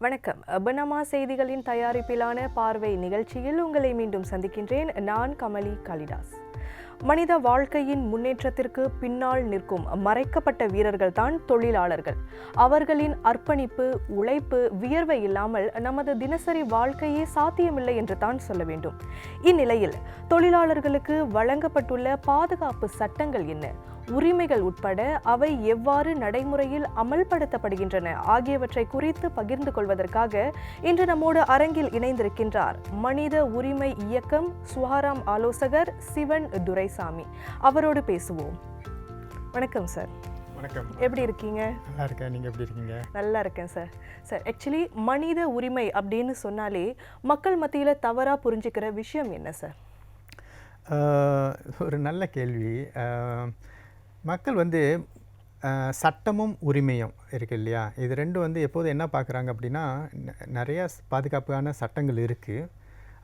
வணக்கம். பனாமா செய்திகளின் தயாரிப்பிலான பார்வை நிகழ்ச்சியில் உங்களை மீண்டும் சந்திக்கின்றேன். நான் கமலி காளிதாஸ். மனித வாழ்க்கையின் முன்னேற்றத்திற்கு பின்னால் நிற்கும் மறைக்கப்பட்ட வீரர்கள் தான் தொழிலாளர்கள். அவர்களின் அர்ப்பணிப்பு, உழைப்பு, வியர்வை இல்லாமல் நமது தினசரி வாழ்க்கையே சாத்தியமில்லை என்று தான் சொல்ல வேண்டும். இந்நிலையில் தொழிலாளர்களுக்கு வழங்கப்பட்டுள்ள பாதுகாப்பு சட்டங்கள் என்ன, உரிமைகள் உட்பட அவை எவ்வாறு நடைமுறையில் அமல்படுத்தப்படுகின்றன ஆகியவற்றை குறித்து பகிர்ந்து கொள்வதற்காக இன்று நம்மோடு அரங்கில் இணைந்திருக்கின்றார் மனித உரிமை இயக்கம் சுகாராம் ஆலோசகர் சிவன் துரைசாமி. அவரோடு பேசுவோம். வணக்கம் சார். வணக்கம். எப்படி இருக்கீங்க? நல்லா இருக்கேன். நீங்கள் எப்படி இருக்கீங்க? நல்லா இருக்கேன் சார். சார், ஆக்சுவலி மனித உரிமை அப்படின்னு சொன்னாலே மக்கள் மத்தியில் தவறாக புரிஞ்சுக்கிற விஷயம் என்ன சார்? ஒரு நல்ல கேள்வி. மக்கள் சட்டமும் உரிமையும் இருக்குது இல்லையா, இது ரெண்டும் எப்போதும் என்ன பார்க்குறாங்க அப்படின்னா, நிறையா பாதுகாப்பான சட்டங்கள் இருக்குது.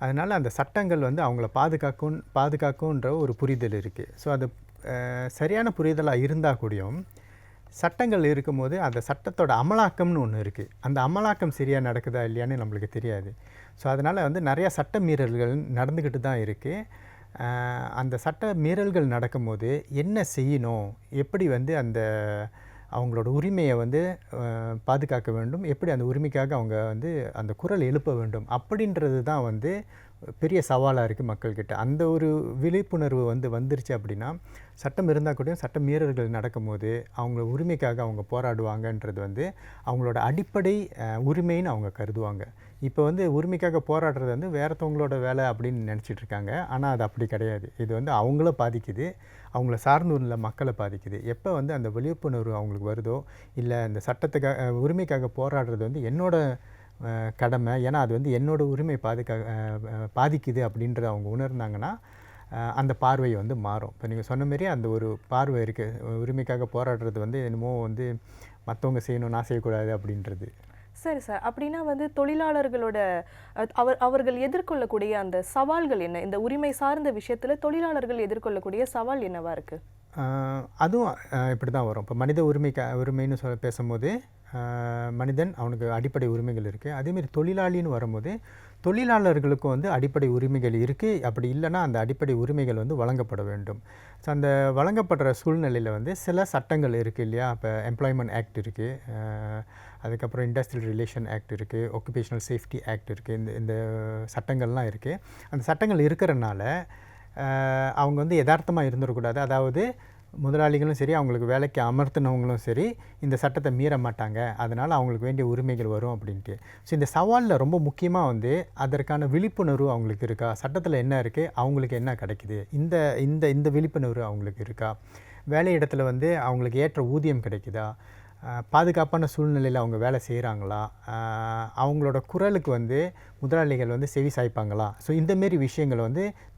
அதனால் அந்த சட்டங்கள் அவங்கள பாதுகாக்கும்ன்ற ஒரு புரிதல் இருக்குது. ஸோ அது சரியான புரிதலாக இருந்தால் கூடயும் சட்டங்கள் இருக்கும்போது அந்த சட்டத்தோட அமலாக்கம்னு ஒன்று இருக்குது. அந்த அமலாக்கம் சரியாக நடக்குதா இல்லையான்னு நம்மளுக்கு தெரியாது. ஸோ அதனால் நிறையா சட்ட மீறல்கள் நடந்துக்கிட்டு தான் இருக்குது. அந்த சட்ட மீறல்கள் நடக்கும்போது என்ன செய்யணும், எப்படி அந்த அவங்களோட உரிமையை பாதுகாக்க வேண்டும், எப்படி அந்த உரிமைக்காக அவங்க அந்த குரல் எழுப்ப வேண்டும் அப்படின்றது தான் பெரிய சவாலாக இருக்குது மக்கள்கிட்ட. அந்த ஒரு விழிப்புணர்வு வந்துருச்சு அப்படின்னா, சட்டம் இருந்தால் கூட சட்ட மீறல்கள் நடக்கும்போது அவங்கள உரிமைக்காக அவங்க போராடுவாங்கன்றது அவங்களோட அடிப்படை உரிமைன்னு அவங்க கருதுவாங்க. இப்போ உரிமைக்காக போராடுறது வேறத்தவங்களோட வேலை அப்படின்னு நினச்சிட்ருக்காங்க. ஆனால் அது அப்படி கிடையாது. இது அவங்கள பாதிக்குது, அவங்கள சார்ந்து உள்ள மக்களை பாதிக்குது. எப்போ அந்த விழிப்புணர்வு அவங்களுக்கு வருதோ, இல்லை அந்த சட்டத்துக்காக உரிமைக்காக போராடுறது என்னோட கடமை, ஏன்னா அது என்னோட உரிமை பாதிக்குது அப்படின்றத அவங்க உணர்ந்தாங்கன்னா அந்த பார்வை மாறும். இப்போ நீங்கள் சொன்ன மாரி அந்த ஒரு பார்வை இருக்குது. உரிமைக்காக போராடுறது என்னமோ மற்றவங்க செய்யணும், நான் செய்யக்கூடாது அப்படின்றது. சரி சார், அப்படின்னா தொழிலாளர்களோட அவர்கள் எதிர்கொள்ளக்கூடிய அந்த சவால்கள் என்ன? இந்த உரிமை சார்ந்த விஷயத்தில் தொழிலாளர்கள் எதிர்கொள்ளக்கூடிய சவால் என்னவா இருக்குது? அதுவும் இப்படி தான் வரும். இப்போ மனித உரிமைன்னு பேசும்போது மனிதன், அவனுக்கு அடிப்படை உரிமைகள் இருக்குது. அதேமாரி தொழிலாளின்னு வரும்போது தொழிலாளர்களுக்கும் அடிப்படை உரிமைகள் இருக்குது. அப்படி இல்லைன்னா அந்த அடிப்படை உரிமைகள் வழங்கப்பட வேண்டும். ஸோ அந்த வழங்கப்படுற சூழ்நிலையில் சில சட்டங்கள் இருக்குது இல்லையா. இப்போ எம்ப்ளாய்மெண்ட் ஆக்ட் இருக்குது, அதுக்கப்புறம் இண்டஸ்ட்ரியல் ரிலேஷன் ஆக்ட் இருக்குது, ஒக்குபேஷனல் சேஃப்டி ஆக்ட் இருக்குது. இந்த சட்டங்கள்லாம் இருக்குது. அந்த சட்டங்கள் இருக்கிறனால அவங்க யதார்த்தமாக இருந்துடக்கூடாது. அதாவது முதலாளிகளும் சரி, அவங்களுக்கு வேலைக்கு அமர்த்தினவங்களும் சரி, இந்த சட்டத்தை மீற மாட்டாங்க, அதனால் அவங்களுக்கு வேண்டிய உரிமைகள் வரும் அப்படின்ட்டு. ஸோ இந்த சவாலில் ரொம்ப முக்கியமாக அதற்கான விழிப்புணர்வு அவங்களுக்கு இருக்கா, சட்டத்தில் என்ன இருக்குது, அவங்களுக்கு என்ன கிடைக்குது, இந்த இந்த இந்த விழிப்புணர்வு அவங்களுக்கு இருக்கா, வேலையிடத்தில் அவங்களுக்கு ஏற்ற ஊதியம் கிடைக்குதா, பாதுகாப்பான சூழ்நிலையில் அவங்க வேலை செய்கிறாங்களா, அவங்களோட குரலுக்கு முதலாளிகள் செவி சாய்ப்பாங்களா. ஸோ இந்தமாரி விஷயங்கள்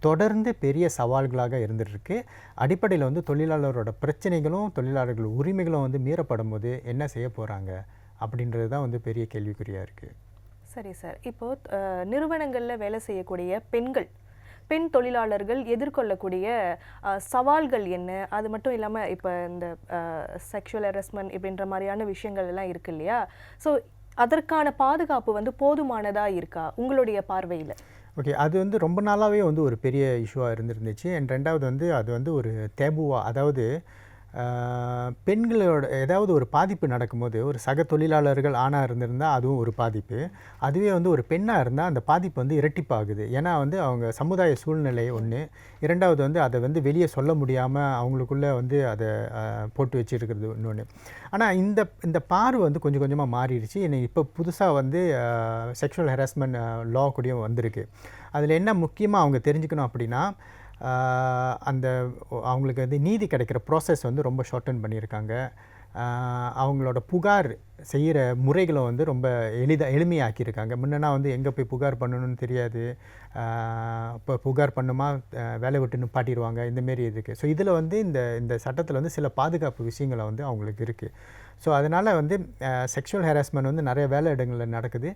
தொடர்ந்து பெரிய சவால்களாக இருந்துகிட்ருக்கு. அடிப்படையில் தொழிலாளரோட பிரச்சனைகளும் தொழிலாளர்கள் உரிமைகளும் மீறப்படும் போது என்ன செய்ய போகிறாங்க அப்படின்றது தான் பெரிய கேள்விக்குறியாக இருக்குது. சரி சார், இப்போது நிறுவனங்களில் வேலை செய்யக்கூடிய பெண் தொழிலாளர்கள் எதிர்கொள்ளக்கூடிய சவால்கள் என்ன? அது மட்டும் இல்லாமல் இப்போ இந்த செக்ஷுவல் ஹராஸ்மெண்ட் இப்படின்ற மாதிரியான விஷயங்கள் எல்லாம் இருக்கு இல்லையா. ஸோ அதற்கான பாதுகாப்பு போதுமானதாக இருக்கா உங்களுடைய பார்வையில்? ஓகே, அது ரொம்ப நாளாகவே ஒரு பெரிய இஷ்யூவாக இருந்துருந்துச்சு. அண்ட் ரெண்டாவது அது ஒரு டேபுவா, அதாவது பெண்களோட ஏதாவது ஒரு பாதிப்பு நடக்கும்போது, ஒரு சக தொழிலாளர்கள் ஆணாக இருந்திருந்தால் அதுவும் ஒரு பாதிப்பு, அதுவே ஒரு பெண்ணாக இருந்தால் அந்த பாதிப்பு இரட்டிப்பாகுது. ஏன்னா அவங்க சமுதாய சூழ்நிலை ஒன்று, இரண்டாவது அதை வெளியே சொல்ல முடியாமல் அவங்களுக்குள்ளே அதை போட்டு வச்சுருக்கிறது இன்னொன்று. ஆனால் இந்த பார்வை கொஞ்சம் கொஞ்சமாக மாறிடுச்சு. இப்போ புதுசாக செக்ஷுவல் ஹராஸ்மெண்ட் லா கூடயும் வந்திருக்கு. அதில் என்ன முக்கியமாக அவங்க தெரிஞ்சுக்கணும் அப்படின்னா, அந்த அவங்களுக்கு நீதி கிடைக்கிற ப்ராசஸ் ரொம்ப ஷார்டன் பண்ணியிருக்காங்க. அவங்களோட புகார் செய்கிற முறைகளை ரொம்ப எளிமையாக்கியிருக்காங்க. முன்னனா எங்கே போய் புகார் பண்ணணும்னு தெரியாது, இப்போ புகார் பண்ணுமா வேலை விட்டு நிப்பாட்டிடுவாங்க, இந்தமாரி இருக்குது. ஸோ இதில் இந்த சட்டத்தில் சில பாதுகாப்பு விஷயங்களை அவங்களுக்கு இருக்குது. ஸோ அதனால் செக்ஷுவல் ஹராஸ்மெண்ட் நிறைய வேலை இடங்களில் நடக்குது.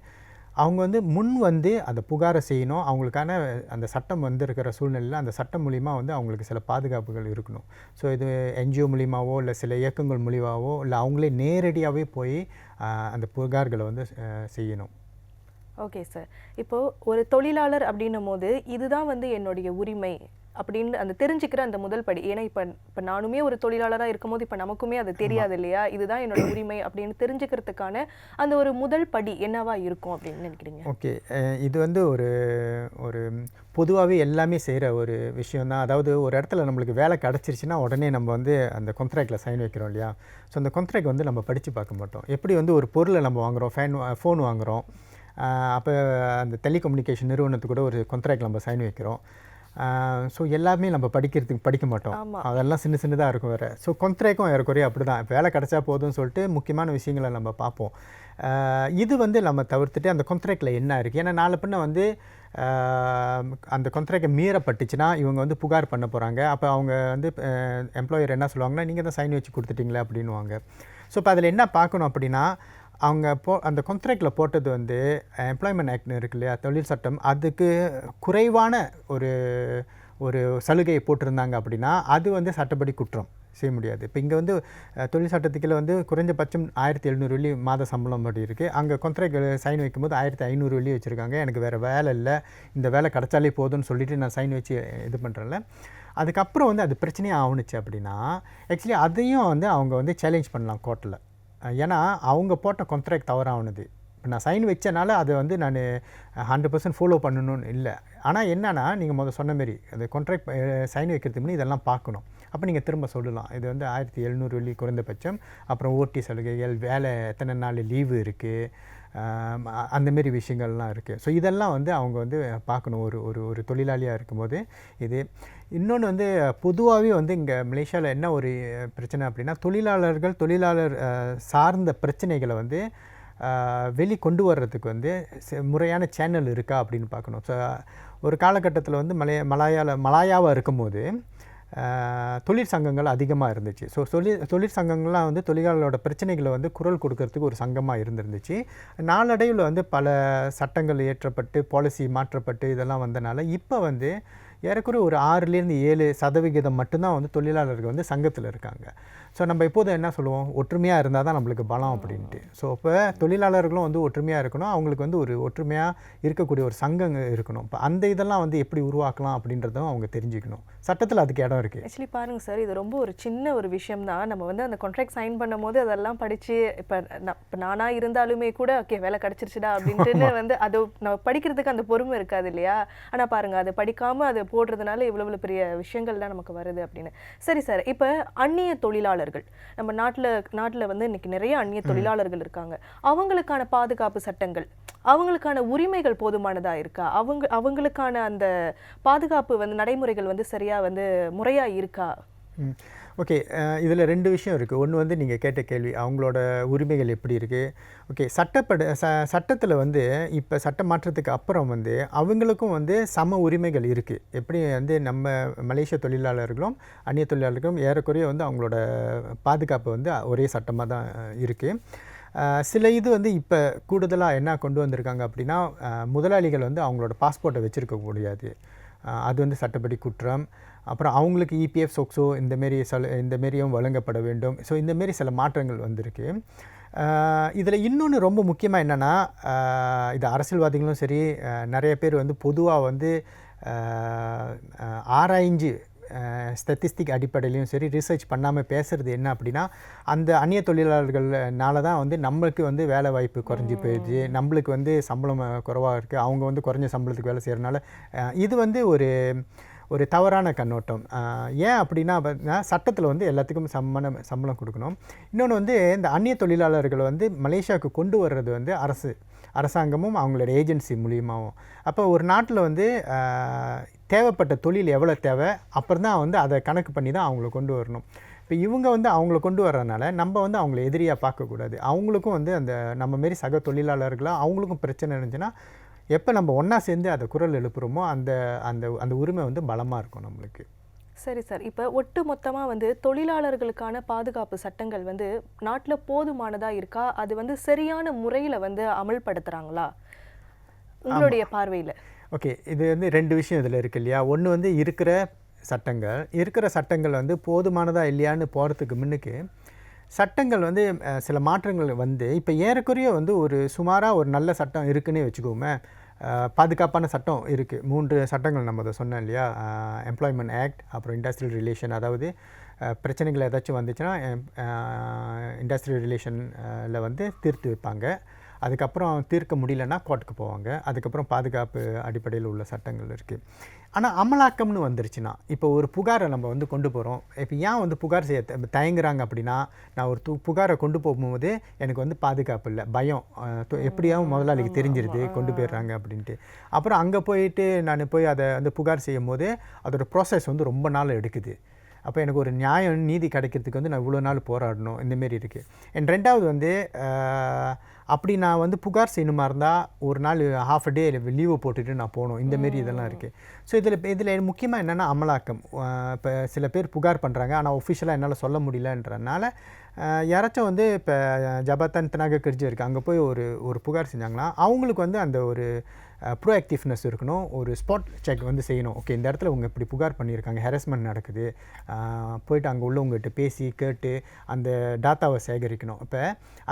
அவங்க வந்து முன் வந்து அந்த புகாரை செய்யணும். அவங்களுக்கான அந்த சட்டம் வந்திருக்கிற சூழ்நிலையில் அந்த சட்டம் மூலிமா வந்து அவங்களுக்கு சில பாதுகாப்புகள் இருக்கணும். ஸோ இது என்ஜிஓ மூலிமாவோ இல்லை சில இயக்கங்கள் மூலிமாவோ இல்லை அவங்களே நேரடியாகவே போய் அந்த புகார்களை வந்து செய்யணும். Okay sir. இப்போது ஒரு தொழிலாளர் அப்படின்னும் போது இதுதான் வந்து என்னுடைய உரிமை அப்படின்னு அந்த தெரிஞ்சுக்கிற அந்த முதல் படி. ஏன்னா இப்போ நானுமே ஒரு தொழிலாளராக இருக்கும்போது இப்போ நமக்குமே அது தெரியாது இல்லையா, இதுதான் என்னோட உரிமை அப்படின்னு தெரிஞ்சுக்கிறதுக்கான அந்த ஒரு முதல் படி என்னவா இருக்கும் அப்படின்னு நினைக்கிறீங்க? ஓகே, இது வந்து ஒரு ஒரு பொதுவாகவே எல்லாமே செய்கிற ஒரு விஷயம் தான். அதாவது ஒரு இடத்துல நம்மளுக்கு வேலை கிடச்சிருச்சுன்னா உடனே நம்ம வந்து அந்த கான்ட்ராக்டில் சைன் வைக்கிறோம் இல்லையா. ஸோ அந்த கான்ட்ராக்ட் வந்து நம்ம படித்து பார்க்க மாட்டோம். எப்படி வந்து ஒரு பொருளை நம்ம வாங்குகிறோம், ஃபோன் வாங்குகிறோம், அப்போ அந்த டெலிகம்யூனிகேஷன் நிறுவனத்துக்கு கூட ஒரு கான்ட்ராக்ட் நம்ம சைன் வைக்கிறோம். ஸோ எல்லாமே நம்ம படிக்க மாட்டோம். அதெல்லாம் சின்னதாக இருக்கும் வேறு. ஸோ கான்ட்ராக்டும் ஏறக்குறைய அப்படி தான். வேலை கிடச்சா போதும்னு சொல்லிட்டு முக்கியமான விஷயங்களை நம்ம பார்ப்போம். இது வந்து நம்ம தவிர்த்துட்டு அந்த கான்ட்ராக்டில் என்ன இருக்குது, ஏன்னா நாளை பின்ன வந்து அந்த கான்ட்ராக்டை மீறப்பட்டுச்சுன்னா இவங்க வந்து புகார் பண்ண போகிறாங்க. அப்போ அவங்க வந்து எம்ப்ளாயர் என்ன சொல்லுவாங்கன்னா, நீங்கள் தான் சைன் வச்சு கொடுத்துட்டீங்களே அப்படின்வாங்க. ஸோ இப்போ அதில் என்ன பார்க்கணும் அப்படின்னா, அவங்க அந்த கான்ட்ராக்டில் போட்டது வந்து எம்ப்ளாய்மெண்ட் ஆக்ட்னு இருக்கு இல்லையா, தொழில் சட்டம், அதுக்கு குறைவான ஒரு சலுகையை போட்டிருந்தாங்க அப்படின்னா அது வந்து சட்டப்படி குற்றம் செய்ய முடியாது. இப்போ இங்கே வந்து தொழில் சட்டத்துக்குள்ள வந்து குறைஞ்சபட்சம் 1700 வெள்ளி மாத சம்பளம் அப்படி இருக்குது. அங்கே கான்ட்ராக்ட் சைன் வைக்கும்போது 1500 வெள்ளி வச்சுருக்காங்க. எனக்கு வேறு வேலை இல்லை, இந்த வேலை கிடச்சாலே போதும்னு சொல்லிவிட்டு நான் சைன் வச்சு இது பண்ணுறேன்ல. அதுக்கப்புறம் வந்து அது பிரச்சனையாக ஆகுனுச்சு அப்படின்னா ஆக்சுவலி அதையும் வந்து அவங்க வந்து சேலஞ்ச் பண்ணலாம் கோர்ட்டில். ஏன்னா அவங்க போட்ட கான்ட்ராக்ட் தவறானது. இப்போ நான் சைன் வச்சனால அதை வந்து நான் 100% ஃபாலோ பண்ணணும்னு இல்லை. ஆனால் என்னென்னா நீங்கள் சொன்ன மாரி அந்த கான்ட்ராக்ட் சைன் வைக்கிறதுக்கு முன்னாடி இதெல்லாம் பார்க்கணும். அப்போ நீங்கள் திரும்ப சொல்லலாம், இது வந்து 1700 வெள்ளி குறைந்தபட்சம், அப்புறம் ஓடி சலுகைகள், வேலை எத்தனை நாள் லீவு இருக்குது, அந்தமாரி விஷயங்கள்லாம் இருக்குது. ஸோ இதெல்லாம் வந்து அவங்க வந்து பார்க்கணும் ஒரு தொழிலாளியாக இருக்கும்போது. இது இன்னொன்று வந்து பொதுவாகவே வந்து இங்கே மலேசியாவில் என்ன ஒரு பிரச்சனை அப்படின்னா, தொழிலாளர் சார்ந்த பிரச்சனைகளை வந்து வெளி கொண்டு வர்றதுக்கு வந்து முறையான சேனல் இருக்கா அப்படின்னு பார்க்கணும். ஸோ ஒரு காலகட்டத்தில் வந்து மலாயாவாக இருக்கும்போது தொழிற்சங்கங்கள் அதிகமாக இருந்துச்சு. ஸோ தொழிற்சங்கங்கள்லாம் வந்து தொழிலாளர்களோட பிரச்சனைகளை வந்து குரல் கொடுக்கறதுக்கு ஒரு சங்கமாக இருந்துருந்துச்சு. நாளடைவில் வந்து பல சட்டங்கள் இயற்றப்பட்டு பாலிசி மாற்றப்பட்டு இதெல்லாம் வந்தனால இப்போ வந்து ஏறக்குறைய ஒரு 6-7% மட்டும்தான் வந்து தொழிலாளர்கள் வந்து சங்கத்தில் இருக்காங்க. ஸோ நம்ம இப்போது என்ன சொல்லுவோம், ஒற்றுமையாக இருந்தால் தான் நம்மளுக்கு பலம் அப்படின்ட்டு. ஸோ இப்போ தொழிலாளர்களும் வந்து ஒற்றுமையாக இருக்கணும், அவங்களுக்கு வந்து ஒரு ஒற்றுமையாக இருக்கக்கூடிய ஒரு சங்கம் இருக்கணும். இப்போ அந்த இதெல்லாம் வந்து எப்படி உருவாக்கலாம் அப்படின்றதும் அவங்க தெரிஞ்சுக்கணும். சட்டத்தில் அதுக்கு இடம் இருக்குது. ஆக்சுவலி பாருங்கள் சார், இது ரொம்ப ஒரு சின்ன ஒரு விஷயம் தான். நம்ம வந்து அந்த கான்ட்ராக்ட் சைன் பண்ணும் போது அதெல்லாம் படித்து இப்போ நானாக இருந்தாலுமே கூட ஓகே வேலை கிடச்சிருச்சுடா அப்படின்ட்டு வந்து அது நம்ம படிக்கிறதுக்கு அந்த பொறுமை இருக்காது இல்லையா. ஆனால் பாருங்கள், அதை படிக்காமல் அதை போடுறதுனால இவ்வளோ பெரிய விஷயங்கள்லாம் நமக்கு வருது அப்படின்னு. சரி சார், இப்போ அந்நிய தொழிலாளர்கள் நம்ம நாட்டில் வந்து இன்னைக்கு நிறைய அந்நிய தொழிலாளர்கள் இருக்காங்க. அவங்களுக்கான பாதுகாப்பு சட்டங்கள், அவங்களுக்கான உரிமைகள் போதுமானதா இருக்கா, அவங்களுக்கான அந்த பாதுகாப்பு வந்து நடைமுறைகள் வந்து சரியா வந்து முறையா இருக்கா? ஓகே, இதில் 2 விஷயம் இருக்குது. ஒன்று வந்து நீங்கள் கேட்ட கேள்வி, அவங்களோட உரிமைகள் எப்படி இருக்குது. ஓகே, சட்டத்தில் வந்து இப்போ சட்ட மாற்றத்துக்கு அப்புறம் வந்து அவங்களுக்கும் வந்து சம உரிமைகள் இருக்குது. எப்படி வந்து நம்ம மலேசிய தொழிலாளர்களும் அந்நிய தொழிலாளர்களும் ஏறக்குறைய வந்து அவங்களோட பாதுகாப்பு வந்து ஒரே சட்டமாக தான் இருக்குது. சில இது வந்து இப்போ கூடுதலாக என்ன கொண்டு வந்திருக்காங்க அப்படின்னா, முதலாளிகள் வந்து அவங்களோட பாஸ்போர்ட்டை வச்சுருக்க முடியாது, அது வந்து சட்டப்படி குற்றம். அப்புறம் அவங்களுக்கு இபிஎஃப் சொக்ஸோ இந்தமாரியும் வழங்கப்பட வேண்டும். ஸோ இந்தமாரி சில மாற்றங்கள் வந்திருக்கு. இதில் இன்னொன்று ரொம்ப முக்கியமாக என்னென்னா, இது அரசியல்வாதிகளும் சரி நிறைய பேர் வந்து பொதுவாக வந்து ஆராய்ஞ்சு ஸ்டட்டிஸ்டிக் அடிப்படையிலையும் சரி ரிசர்ச் பண்ணாமல் பேசுகிறது என்ன அப்படின்னா, அந்த அந்நிய தொழிலாளர்கள்னால தான் வந்து நம்மளுக்கு வந்து வேலை வாய்ப்பு குறைஞ்சி போயிடுச்சு, நம்மளுக்கு வந்து சம்பளம் குறைவாக இருக்குது, அவங்க வந்து குறைஞ்ச சம்பளத்துக்கு வேலை செய்கிறனால இது வந்து ஒரு தவறான கண்ணோட்டம். ஏன் அப்படின்னா சட்டத்தில் வந்து எல்லாத்துக்கும் சம்பளம் கொடுக்கணும். இன்னொன்று வந்து இந்த அந்நிய தொழிலாளர்களை வந்து மலேசியாவுக்கு கொண்டு வர்றது வந்து அரசாங்கமும் அவங்களோட ஏஜென்சி மூலியமாகவும். அப்போ ஒரு நாட்டில் வந்து தேவைப்பட்ட தொழில் எவ்வளோ தேவை, அப்புறம் தான் வந்து அதை கணக்கு பண்ணி தான் அவங்கள கொண்டு வரணும். இப்போ இவங்க வந்து அவங்கள கொண்டு வர்றதுனால நம்ம வந்து அவங்கள எதிரியாக பார்க்கக்கூடாது. அவங்களுக்கும் வந்து அந்த நம்ம மாரி சக தொழிலாளர்களாக அவங்களுக்கும் பிரச்சனை இருந்துச்சுன்னா எப்போ நம்ம ஒன்றா சேர்ந்து அதை குரல் எழுப்புகிறோமோ அந்த அந்த அந்த உரிமை வந்து பலமாக இருக்கும் நம்மளுக்கு. சரி சார், இப்போ ஒட்டு மொத்தமாக வந்து தொழிலாளர்களுக்கான பாதுகாப்பு சட்டங்கள் வந்து நாட்டில் போதுமானதாக இருக்கா, அது வந்து சரியான முறையில் வந்து அமல்படுத்துகிறாங்களா? உங்களுடைய பார்வையில்? ஓகே, இது வந்து 2 விஷயம் இதில் இருக்குது இல்லையா. ஒன்று வந்து இருக்கிற சட்டங்கள் வந்து போதுமானதா இல்லையான்னு போகிறதுக்கு முன்னுக்கு சட்டங்கள் வந்து சில மாற்றங்கள் வந்து இப்போ ஏறக்குறைய வந்து ஒரு சுமாராக ஒரு நல்ல சட்டம் இருக்குன்னே வச்சுக்கோமே. பாதுகாப்பான சட்டம் இருக்குது. 3 சட்டங்கள் நம்ம அதை சொன்னோம் இல்லையா. எம்ப்ளாய்மெண்ட் ஆக்ட், அப்புறம் இண்டஸ்ட்ரியல் ரிலேஷன், அதாவது பிரச்சனைகள் ஏதாச்சும் வந்துச்சுன்னா இண்டஸ்ட்ரியல் ரிலேஷனில் வந்து தீர்த்து வைப்பாங்க. அதுக்கப்புறம் தீர்க்க முடியலன்னா கோர்ட்டுக்கு போவாங்க. அதுக்கப்புறம் பாதுகாப்பு அடிப்படையில் உள்ள சட்டங்கள் இருக்குது. ஆனால் அமலாக்கம்னு வந்துருச்சுன்னா, இப்போ ஒரு புகாரை நம்ம வந்து கொண்டு போகிறோம். இப்போ ஏன் வந்து புகார் செய்ய தயங்குறாங்க அப்படின்னா, நான் ஒரு புகாரை கொண்டு போகும்போது எனக்கு வந்து பாதுகாப்பு இல்லை, பயம். எப்படியாவும் முதலாளிக்கு தெரிஞ்சிருது கொண்டு போயிடுறாங்க அப்படின்ட்டு. அப்புறம் அங்கே போயிட்டு நான் போய் அதை வந்து புகார் செய்யும் போது அதோட ப்ராசஸ் வந்து ரொம்ப நாள் எடுக்குது. அப்போ எனக்கு ஒரு நியாயம் நீதி கிடைக்கிறதுக்கு வந்து நான் இவ்வளோ நாள் போராடணும், இந்தமாரி இருக்குது. அண்ட் 2வது வந்து அப்படி நான் வந்து புகார் செய்யணுமா இருந்தால் ஒரு நாள் ஹாஃப் அ டே லீவை போட்டுட்டு நான் போகணும், இந்தமாரி இதெல்லாம் இருக்குது. ஸோ இதில் முக்கியமாக என்னென்னா அமலாக்கம். இப்போ சில பேர் புகார் பண்ணுறாங்க, ஆனால் ஒஃபிஷியலாக என்னால் சொல்ல முடியலன்றனால யாராச்சும் வந்து இப்போ ஜபாத்தான் தனாக கிரிஜி இருக்குது, அங்கே போய் ஒரு புகார் செஞ்சாங்கன்னா அவங்களுக்கு வந்து அந்த ஒரு ப்ரோஆக்டிவ்னஸ் இருக்கணும். ஒரு ஸ்பாட் செக் வந்து செய்யணும். ஓகே, இந்த இடத்துல உங்கள் இப்படி புகார் பண்ணியிருக்காங்க, ஹெரஸ்மெண்ட் நடக்குது, போயிட்டு அங்கே உள்ளவங்ககிட்ட பேசி கேட்டு அந்த டாட்டாவை சேகரிக்கணும். இப்போ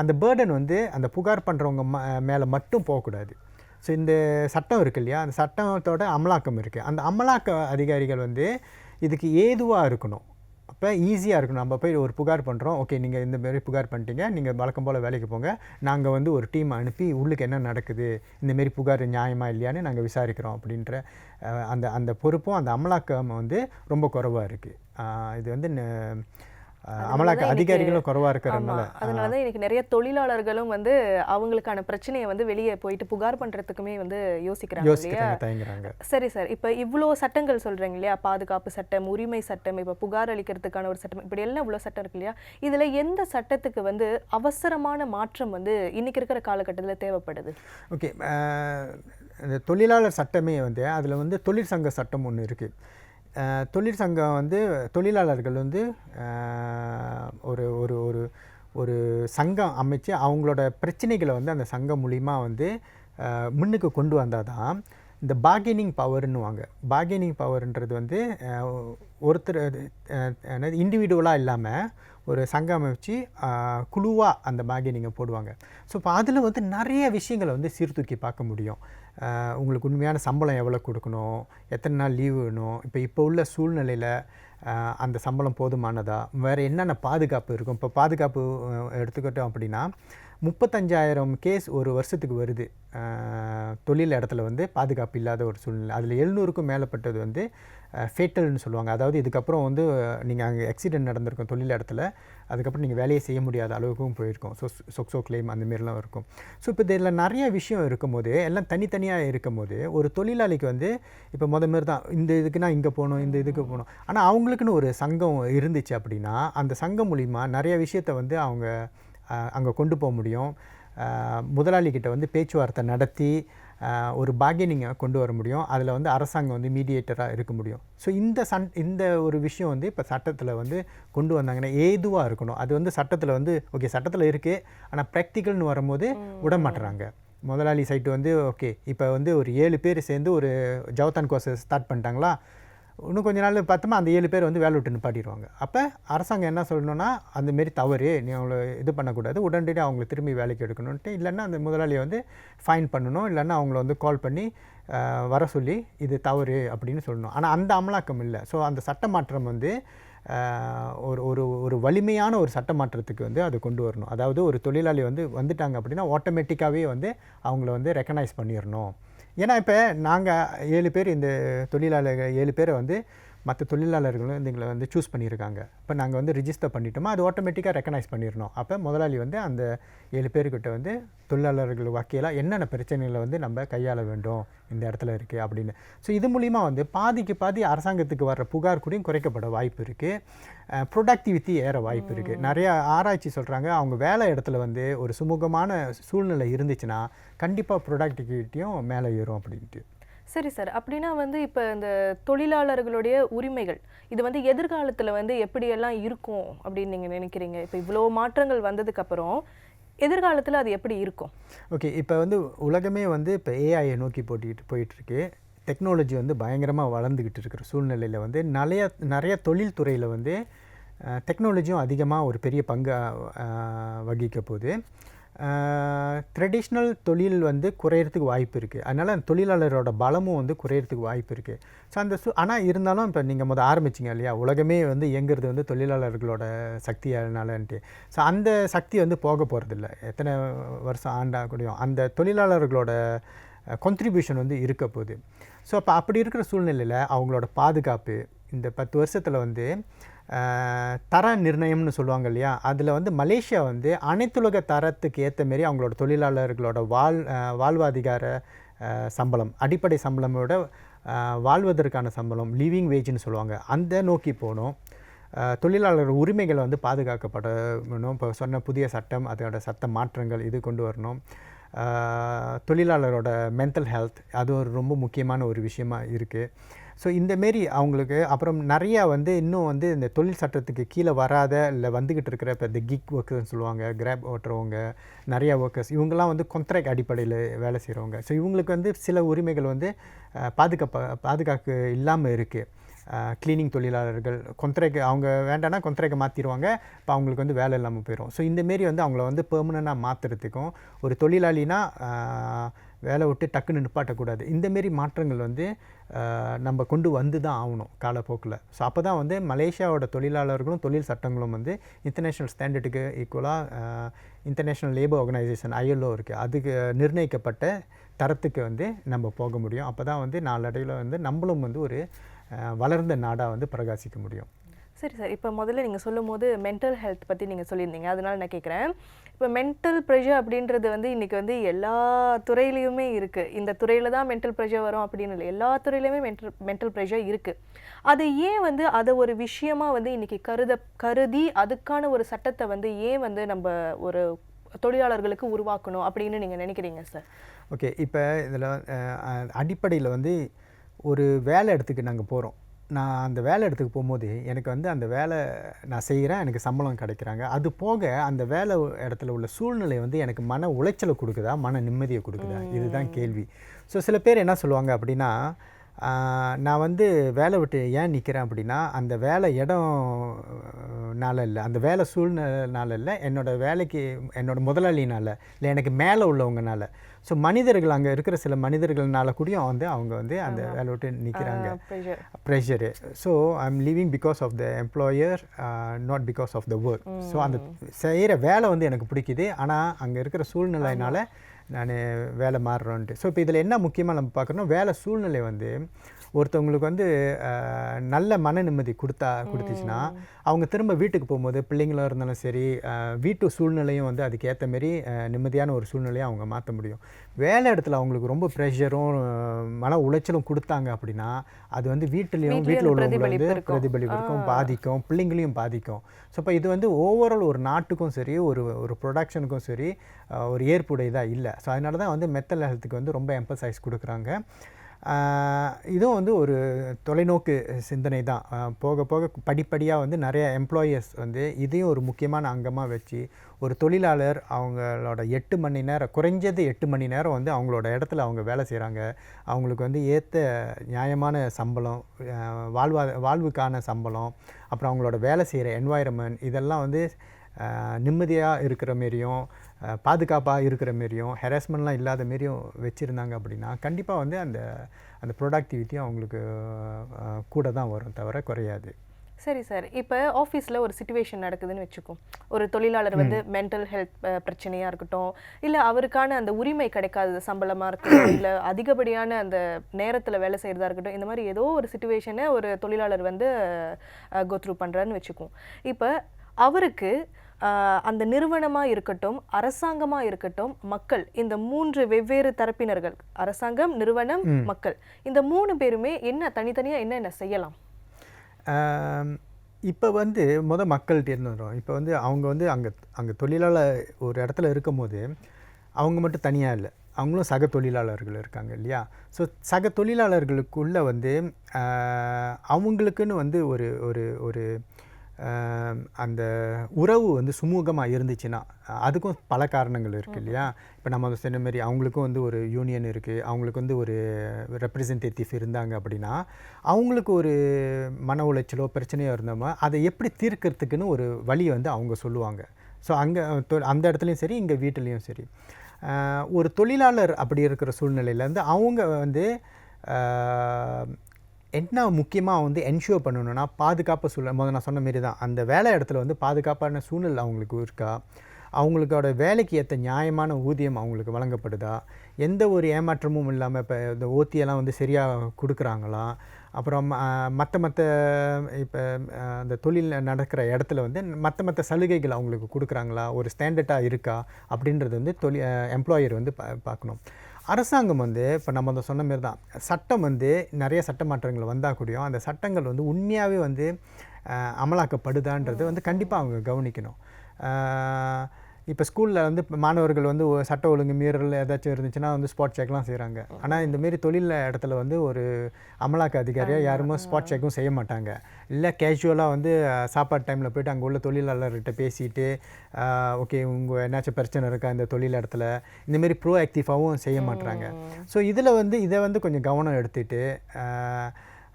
அந்த பேர்டன் வந்து அந்த புகார் பண்ணுறவங்க மேலே மட்டும் போகக்கூடாது. ஸோ இந்த சட்டம் இருக்குது இல்லையா, அந்த சட்டத்தோட அமலாக்கம் இருக்குது. அந்த அமலாக்க அதிகாரிகள் வந்து இதுக்கு ஏதுவாக இருக்கணும். அப்போ ஈஸியாக இருக்கணும். நம்ம போய் ஒரு புகார் பண்ணுறோம், ஓகே நீங்கள் இந்த மாதிரி புகார் பண்ணிட்டீங்க, நீங்கள் வழக்கம் போல் வேலைக்கு போங்க, நாங்கள் வந்து ஒரு டீம் அனுப்பி உள்ளுக்கு என்ன நடக்குது, இந்தமாரி புகார் நியாயமாக இல்லையான்னு நாங்கள் விசாரிக்கிறோம் அப்படின்ற அந்த பொறுப்பும் அந்த அமலாக்கம் வந்து ரொம்ப குறைவாக இருக்குது. இது வந்து அமலாக்க அதிகாரிகளும் குறைவாக இருக்கிறதுனால அதனால தான் இன்னைக்கு நிறைய தொழிலாளர்களும் வந்து அவங்களுக்கான பிரச்சனையை வந்து வெளியே போயிட்டு புகார் பண்ணுறதுக்குமே வந்து யோசிக்கிறாங்க. சரி சார், இப்போ இவ்வளோ சட்டங்கள் சொல்கிறீங்க இல்லையா, பாதுகாப்பு சட்டம், உரிமை சட்டம், இப்போ புகார் அளிக்கிறதுக்கான ஒரு சட்டம், இப்படி எல்லாம் இவ்வளோ சட்டம் இருக்கு இல்லையா, இதில் எந்த சட்டத்துக்கு வந்து அவசரமான மாற்றம் வந்து இன்னைக்கு இருக்கிற காலகட்டத்தில் தேவைப்படுது? ஓகே, இந்த தொழிலாளர் சட்டமே வந்து அதில் வந்து தொழிற்சங்க சட்டம் ஒன்று இருக்குது. தொழிற்சங்கம் வந்து தொழிலாளர்கள் வந்து ஒரு ஒரு ஒரு ஒரு சங்கம் அமைச்சு அவங்களோட பிரச்சனைகளை வந்து அந்த சங்கம் மூலிமா வந்து முன்னுக்கு கொண்டு வந்தால் தான் இந்த பார்கெனிங் பவர்னுவாங்க. பார்கெனிங் பவர்ன்றது வந்து ஒருத்தர் இண்டிவிஜுவலாக இல்லாமல் ஒரு சங்கம் அமைச்சு குழுவாக அந்த பார்கெனிங்கை போடுவாங்க. ஸோ இப்போ அதில் வந்து நிறைய விஷயங்களை வந்து சீர்தூக்கி பார்க்க முடியும். உங்களுக்கு உண்மையான சம்பளம் எவ்வளோ கொடுக்கணும், எத்தனை நாள் லீவு வேணும், இப்போ உள்ள சூழ்நிலையில் அந்த சம்பளம் போதுமானதா, வேறு என்னென்ன பாதுகாப்பு இருக்கும். இப்போ பாதுகாப்பு எடுத்துக்கிட்டோம் அப்படின்னா 35,000 கேஸ் ஒரு வருஷத்துக்கு வருது தொழில் இடத்துல வந்து பாதுகாப்பு இல்லாத ஒரு சூழ்நிலை. அதில் 700க்கும் மேலப்பட்டது வந்து ஃபேட்டல்னு சொல்லுவாங்க. அதாவது இதுக்கப்புறம் வந்து நீங்கள் அங்கே ஆக்சிடென்ட் நடந்திருக்கும் தொழில் இடத்துல, அதுக்கப்புறம் நீங்கள் வேலையை செய்ய முடியாத அளவுக்கும் போயிருக்கும். சொக்ஸோ கிளைம் அந்தமாரிலாம் இருக்கும். ஸோ இப்போ இதில் நிறைய விஷயம் இருக்கும்போது, எல்லாம் தனித்தனியாக இருக்கும்போது, ஒரு தொழிலாளிக்கு வந்து இப்போ மாரி தான் இந்த இதுக்குன்னா இங்கே போகணும், இந்த இதுக்கு போகணும். ஆனால் அவங்களுக்குன்னு ஒரு சங்கம் இருந்துச்சு அப்படின்னா அந்த சங்கம் மூலிமா நிறைய விஷயத்தை வந்து அவங்க அங்கே கொண்டு போக முடியும். முதலாளிகிட்ட வந்து பேச்சுவார்த்தை நடத்தி ஒரு பார்கெனிங்கை கொண்டு வர முடியும். அதில் வந்து அரசாங்கம் வந்து மீடியேட்டராக இருக்க முடியும். ஸோ இந்த ஒரு விஷயம் வந்து இப்போ சட்டத்தில் வந்து கொண்டு வந்தாங்கன்னா ஏதுவாக இருக்கணும். அது வந்து சட்டத்தில் வந்து ஓகே சட்டத்தில் இருக்குது, ஆனால் ப்ராக்டிக்கல்னு வரும்போது விட மாட்டுறாங்க. முதலாளி சைட்டு வந்து ஓகே இப்போ வந்து ஒரு 7 பேர் சேர்ந்து ஒரு ஜவத்தான் கோர்ஸை ஸ்டார்ட் பண்ணிட்டாங்களா, இன்னும் கொஞ்ச நாள் பார்த்தோமா அந்த 7 பேர் வந்து வேலை விட்டு நிப்பாட்டிடுவாங்க. அப்போ அரசாங்கம் என்ன சொல்லணும்னா, அந்தமாரி தவறு, நீ அவங்கள இது பண்ணக்கூடாது, உடனடியாக அவங்கள திரும்பி வேலைக்கு எடுக்கணுன்ட்டு, இல்லைன்னா அந்த முதலாளியை வந்து ஃபைன் பண்ணணும், இல்லைன்னா அவங்கள வந்து கால் பண்ணி வர சொல்லி இது தவறு அப்படின்னு சொல்லணும். ஆனால் அந்த அமலாக்கம் இல்லை. ஸோ அந்த சட்ட மாற்றம் வந்து ஒரு ஒரு ஒரு வலிமையான ஒரு சட்ட மாற்றத்துக்கு வந்து அது கொண்டு வரணும். அதாவது ஒரு தொழிலாளி வந்து வந்துட்டாங்க அப்படின்னா ஆட்டோமேட்டிக்காகவே வந்து அவங்கள வந்து ரெக்கக்னைஸ் பண்ணிடணும். ஏன்னா இப்போ நாங்கள் 7 பேர் இந்த தொழிலாளர்கள் 7 பேரை வந்து மற்ற தொழிலாளர்களும் வந்து எங்களை வந்து சூஸ் பண்ணியிருக்காங்க. இப்போ நாங்கள் வந்து ரிஜிஸ்டர் பண்ணிட்டோமா, அது ஆட்டோமேட்டிக்காக ரெக்கக்னைஸ் பண்ணிடணும். அப்போ முதலாளி வந்து அந்த 7 பேர்கிட்ட வந்து தொழிலாளர்கள் வகையில் என்னென்ன பிரச்சனைகளை வந்து நம்ம கையாள வேண்டும் இந்த இடத்துல இருக்குது அப்படின்னு. ஸோ இது மூலிமா வந்து பாதி அரசாங்கத்துக்கு வர்ற புகார் கூடயும் குறைக்கப்பட வாய்ப்பு இருக்குது, ப்ரொடக்டிவிட்டி ஏற வாய்ப்பு இருக்குது. நிறைய ஆராய்ச்சி சொல்கிறாங்க, அவங்க வேலை இடத்துல வந்து ஒரு சுமூகமான சூழ்நிலை இருந்துச்சுன்னா கண்டிப்பாக ப்ரொடக்டிவிட்டியும் மேலே ஏறும் அப்படின்ட்டு. சரி சார், அப்படின்னா வந்து இப்போ இந்த தொழிலாளர்களுடைய உரிமைகள் இது வந்து எதிர்காலத்தில் வந்து எப்படியெல்லாம் இருக்கும் அப்படின்னு நீங்கள் நினைக்கிறீங்க? இப்போ இவ்வளோ மாற்றங்கள் வந்ததுக்கப்புறம் எதிர்காலத்தில் அது எப்படி இருக்கும்? ஓகே, இப்போ வந்து உலகமே வந்து இப்போ ஏஐயை நோக்கி போயிட்டுருக்கு. டெக்னாலஜி வந்து பயங்கரமாக வளர்ந்துக்கிட்டு இருக்கிற சூழ்நிலையில் வந்து நிறைய தொழில் துறையில் வந்து டெக்னாலஜியும் அதிகமாக ஒரு பெரிய பங்கு வகிக்க போகுது. ட்ரெடிஷ்னல் தொழில் வந்து குறையிறதுக்கு வாய்ப்பு இருக்குது. அதனால் அந்த தொழிலாளரோட பலமும் வந்து குறையிறதுக்கு வாய்ப்பு இருக்குது. ஸோ அந்த ஆனால் இருந்தாலும் இப்போ நீங்கள் ஆரம்பிச்சிங்க இல்லையா, உலகமே வந்து இயங்குறது வந்து தொழிலாளர்களோட சக்தியானாலன்ட்டு. ஸோ அந்த சக்தி வந்து போக போகிறதில்ல. எத்தனை வருஷம் ஆண்டாகக்கூடியும் அந்த தொழிலாளர்களோட கான்ட்ரிபியூஷன் வந்து இருக்க போகுது. ஸோ அப்போ அப்படி இருக்கிற சூழ்நிலையில் அவங்களோட பாதுகாப்பு இந்த 10 வருஷத்தில் வந்து தர நிர்ணயம்னு சொல்லுவாங்க இல்லையா, அதில் வந்து மலேசியா வந்து அனைத்துலக தரத்துக்கு ஏற்ற மாரி அவங்களோட தொழிலாளர்களோட வாழ்வாதிகார சம்பளம், அடிப்படை சம்பளமோட வாழ்வதற்கான சம்பளம், லிவிங் வேஜ்னு சொல்லுவாங்க, அந்த நோக்கி போகணும். தொழிலாளர் உரிமைகளை வந்து பாதுகாக்கப்படணும். இப்போ சொன்ன புதிய சட்டம், அதோட சட்ட மாற்றங்கள் இது கொண்டு வரணும். தொழிலாளரோட மென்டல் ஹெல்த் அது ஒரு ரொம்ப முக்கியமான ஒரு விஷயமா இருக்குது. ஸோ இந்தமாரி அவங்களுக்கு அப்புறம் நிறையா வந்து இன்னும் வந்து இந்த தொழில் சட்டத்துக்கு கீழே வராத இல்லை வந்துக்கிட்டு இருக்கிற இப்போ இந்த கிக் ஒர்க்கர்ஸ்னு சொல்லுவாங்க, கிராப் ஓட்டுறவங்க, நிறையா ஒர்க்கர்ஸ், இவங்கெல்லாம் வந்து கான்ட்ராக்ட் அடிப்படையில் வேலை செய்கிறவங்க. ஸோ இவங்களுக்கு வந்து சில உரிமைகள் வந்து பாதுகாப்பு இல்லாமல் இருக்குது. க்ளீனிங் தொழிலாளர்கள் கான்ட்ராக்ட் அவங்க வேண்டாம்னா கான்ட்ராக்டை மாற்றிடுவாங்க. இப்போ அவங்களுக்கு வந்து வேலை இல்லாமல் போயிடும். ஸோ இந்தமாரி வந்து அவங்கள வந்து பெர்மனண்டாக மாற்றுறதுக்கும் ஒரு தொழிலாளினா வேலை விட்டு டக்குன்னு நிப்பாட்டக்கூடாது. இந்தமாரி மாற்றங்கள் வந்து நம்ம கொண்டு வந்து தான் ஆகணும் காலப்போக்கில். ஸோ அப்போ தான் வந்து மலேசியாவோட தொழிலாளர்களும் தொழில் சட்டங்களும் வந்து இன்டர்நேஷ்னல் ஸ்டாண்டர்டுக்கு ஈக்குவலாக இன்டர்நேஷ்னல் லேபர் ஆர்கனைசேஷன் ILO இருக்குது, அதுக்கு நிர்ணயிக்கப்பட்ட தரத்துக்கு வந்து நம்ம போக முடியும். அப்போ தான் வந்து நாளடைவில் வந்து நம்மளும் வந்து ஒரு வளர்ந்த நாடாக வந்து பிரகாசிக்க முடியும். சரி சார், இப்போ முதல்ல நீங்கள் சொல்லும் போது மென்டல் ஹெல்த் பற்றி நீங்கள் சொல்லியிருந்தீங்க. அதனால் நான் கேட்குறேன், இப்போ மென்டல் ப்ரெஷர் அப்படின்றது வந்து இன்றைக்கி வந்து எல்லா துறையிலையுமே இருக்குது. இந்த துறையில் தான் மென்டல் ப்ரெஷர் வரும் அப்படின்னு இல்லை, எல்லா துறையிலையுமே மென்டல் ப்ரெஷர் இருக்குது. அது ஏன் வந்து அதை ஒரு விஷயமாக வந்து இன்றைக்கி கருதி அதுக்கான ஒரு சட்டத்தை வந்து ஏன் வந்து நம்ம ஒரு தொழிலாளர்களுக்கு உருவாக்கணும் அப்படின்னு நீங்கள் நினைக்கிறீங்க சார்? ஓகே, இப்போ இதில் அடிப்படையில் வந்து ஒரு வேலை இடத்துக்கு நாங்கள் போகிறோம். நான் அந்த வேலை இடத்துக்கு போகும்போது எனக்கு வந்து அந்த வேலை நான் செய்கிறேன், எனக்கு சம்பளம் கிடைக்கிறாங்க. அது போக அந்த வேலை இடத்துல உள்ள சூழ்நிலை வந்து எனக்கு மன உளைச்சலை கொடுக்குதா, மன நிம்மதியை கொடுக்குதா, இதுதான் கேள்வி. ஸோ சில பேர் என்ன சொல்லுவாங்க அப்படின்னா, நான் வந்து வேலை விட்டு ஏன் நிற்கிறேன் அப்படின்னா, அந்த வேலை இடம்னால இல்லை, அந்த வேலை சூழ்நிலைனால இல்லை, என்னோடய வேலைக்கு என்னோடய முதலாளினால் இல்லை, எனக்கு மேலே உள்ளவங்கனால. ஸோ மனிதர்கள் அங்கே இருக்கிற சில மனிதர்கள்னால கூடயும் வந்து அவங்க வந்து அந்த வேலை விட்டு நிற்கிறாங்க. Pressure. So I'm leaving because of the employer, not because of the work. ஸோ அந்த செய்கிற வேலை வந்து எனக்கு பிடிக்குது, ஆனால் அங்கே இருக்கிற சூழ்நிலையினால் நான் வேலை மாறுறோன்ட்டு. ஸோ இப்போ இதில் என்ன முக்கியமாக நம்ம பார்க்குறோன்னா, வேலை சூழ்நிலை வந்து ஒருத்தவங்களுக்கு வந்து நல்ல மன நிம்மதி கொடுத்துச்சுன்னா அவங்க திரும்ப வீட்டுக்கு போகும்போது பிள்ளைங்களாக இருந்தாலும் சரி, வீட்டு சூழ்நிலையும் வந்து அதுக்கு ஏற்ற மாரி நிம்மதியான ஒரு சூழ்நிலையை அவங்க மாற்ற முடியும். வேலை இடத்துல அவங்களுக்கு ரொம்ப ப்ரெஷரும் மன உளைச்சலும் கொடுத்தாங்க அப்படின்னா அது வந்து வீட்டில் உள்ளவங்களை வந்து பிரதிபலிப்புக்கும் பாதிக்கும், பிள்ளைங்களையும் பாதிக்கும். ஸோ இப்போ இது வந்து ஓவரால் ஒரு நாட்டுக்கும் சரி, ஒரு ப்ரொடக்ஷனுக்கும் சரி ஒரு ஏற்புடையதாக இல்லை. ஸோ அதனால தான் வந்து மென்டல் ஹெல்த்துக்கு வந்து ரொம்ப எம்பசைஸ் கொடுக்குறாங்க. இதுவும் வந்து ஒரு தொலைநோக்கு சிந்தனை தான். போக போக படிப்படியாக வந்து நிறைய எம்ப்ளாயர்ஸ் வந்து இதையும் ஒரு முக்கியமான அங்கமாக வச்சு ஒரு தொழிலாளர் அவங்களோட 8 மணி நேரம், குறைஞ்சது 8 மணி நேரம் வந்து அவங்களோட இடத்துல அவங்க வேலை செய்கிறாங்க. அவங்களுக்கு வந்து ஏற்ற நியாயமான சம்பளம், வாழ்வுக்கான சம்பளம், அப்புறம் அவங்களோட வேலை செய்கிற என்வாயரன்மெண்ட் இதெல்லாம் வந்து நிம்மதியாக இருக்கிற மாரியும் பாதுகாப்பாக இருக்கிற மாரியும் ஹெராஸ்மெண்ட்லாம் இல்லாத மாரியும் வச்சுருந்தாங்க அப்படின்னா கண்டிப்பாக வந்து அந்த ப்ரொடக்டிவிட்டியும் அவங்களுக்கு கூட தான் வரும், தவிர குறையாது. சரி சார், இப்போ ஆஃபீஸில் ஒரு சிச்சுவேஷன் நடக்குதுன்னு வச்சுக்கோம். ஒரு தொழிலாளர் வந்து மென்டல் ஹெல்த் பிரச்சனையாக இருக்கட்டும், இல்லை அவருக்கான அந்த உரிமை கிடைக்காத சம்பளமாக இருக்கட்டும், இல்லை அதிகப்படியான அந்த நேரத்தில் வேலை செய்கிறதா இருக்கட்டும், இந்த மாதிரி ஏதோ ஒரு சிச்சுவேஷனை ஒரு தொழிலாளர் வந்து கோத்ரூ பண்ணுறான்னு வச்சுக்குவோம். இப்போ அவருக்கு அந்த நிறுவனமாக இருக்கட்டும், அரசாங்கமாக இருக்கட்டும், மக்கள், இந்த 3 வெவ்வேறு தரப்பினர்கள், அரசாங்கம், நிறுவனம், மக்கள், இந்த 3 பேருமே என்ன தனித்தனியாக என்னென்ன செய்யலாம்? இப்போ வந்து மக்கள்கிட்ட இருந்து வரும். இப்போ வந்து அவங்க வந்து அங்கே தொழிலாளர் ஒரு இடத்துல இருக்கும் போது அவங்க மட்டும் தனியாக இல்லை, அவங்களும் சக தொழிலாளர்கள் இருக்காங்க இல்லையா. ஸோ சக தொழிலாளர்களுக்குள்ளே வந்து அவங்களுக்குன்னு வந்து ஒரு அந்த உறவு வந்து சுமூகமாக இருந்துச்சுன்னா, அதுக்கும் பல காரணங்கள் இருக்குது இல்லையா? இப்போ நம்ம சொன்ன மாரி அவங்களுக்கும் வந்து ஒரு யூனியன் இருக்குது, அவங்களுக்கு வந்து ஒரு ரெப்ரசன்டேட்டிவ் இருந்தாங்க அப்படின்னா, அவங்களுக்கு ஒரு மன உளைச்சலோ பிரச்சனையோ இருந்தோமா அதை எப்படி தீர்க்கறதுக்குன்னு ஒரு வழியை வந்து அவங்க சொல்லுவாங்க. ஸோ அங்கே அந்த இடத்துலையும் சரி, இங்கே வீட்டிலையும் சரி, ஒரு தொழிலாளர் அப்படி இருக்கிற சூழ்நிலையில் வந்து அவங்க வந்து என்ன முக்கியமாக வந்து என்ஷூர் பண்ணணும்னா, பாதுகாப்பு முதல்ல நான் சொன்ன மாரி தான், அந்த வேலை இடத்துல வந்து பாதுகாப்பான சூழ்நிலை அவங்களுக்கு இருக்கா, அவங்களுக்கோட வேலைக்கு ஏற்ற நியாயமான ஊதியம் அவங்களுக்கு வழங்கப்படுதா, எந்த ஒரு ஏமாற்றமும் இல்லாமல் இப்போ இந்த ஓத்தியெல்லாம் வந்து சரியாக கொடுக்குறாங்களா, அப்புறம் மற்ற இப்போ அந்த தொழில் நடக்கிற இடத்துல வந்து மற்ற சலுகைகள் அவங்களுக்கு கொடுக்குறாங்களா, ஒரு ஸ்டாண்டர்டாக இருக்கா அப்படின்றது வந்து எம்ப்ளாயர் வந்து பார்க்கணும். அரசாங்கம் வந்து இப்போ நம்ம அதை சொன்ன மாரி தான், சட்டம் வந்து நிறைய சட்ட மாற்றங்கள் வந்தால் கூடயும் அந்த சட்டங்கள் வந்து உண்மையாகவே வந்து அமலாக்கப்படுதான்றது வந்து கண்டிப்பாக அவங்க கவனிக்கணும். இப்போ ஸ்கூலில் வந்து மாணவர்கள் வந்து சட்ட ஒழுங்கு மீறல் ஏதாச்சும் இருந்துச்சுன்னா வந்து ஸ்பாட் செக்லாம் செய்கிறாங்க. ஆனால் இந்தமாரி தொழில் இடத்துல வந்து ஒரு அமலாக்க அதிகாரியாக யாருமே ஸ்பாட் செக்கும் செய்ய மாட்டாங்க. இல்லை கேஷுவலாக வந்து சாப்பாடு டைமில் போய்ட்டு அங்கே உள்ள தொழிலாளர்கிட்ட பேசிட்டு, ஓகே உங்கள் என்னாச்சும் பிரச்சனை இருக்கா இந்த தொழில் இடத்துல, இந்தமாரி ப்ரோ ஆக்டிவாகவும் செய்ய மாட்டுறாங்க. ஸோ இதில் வந்து இதை வந்து கொஞ்சம் கவனம் எடுத்துகிட்டு